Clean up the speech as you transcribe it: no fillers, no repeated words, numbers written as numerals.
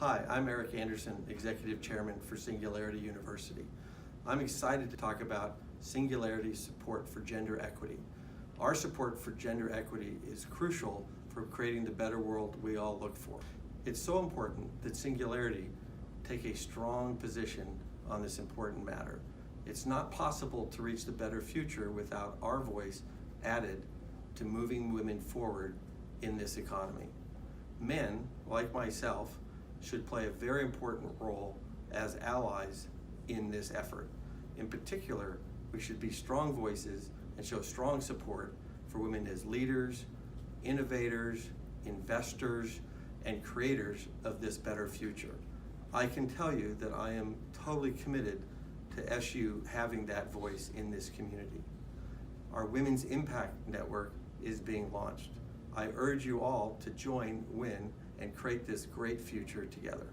Hi, I'm Erik Anderson, Executive Chairman for Singularity University. I'm excited to talk about Singularity's support for gender equity. Our support for gender equity is crucial for creating the better world we all look for. It's so important that Singularity take a strong position on this important matter. It's not possible to reach the better future without our voice added to moving women forward in this economy. Men, like myself, should play a very important role as allies in this effort. In particular, we should be strong voices and show strong support for women as leaders, innovators, investors, and creators of this better future. I can tell you that I am totally committed to SU having that voice in this community. Our Women's Impact Network is being launched. I urge you all to join WIN and create this great future together.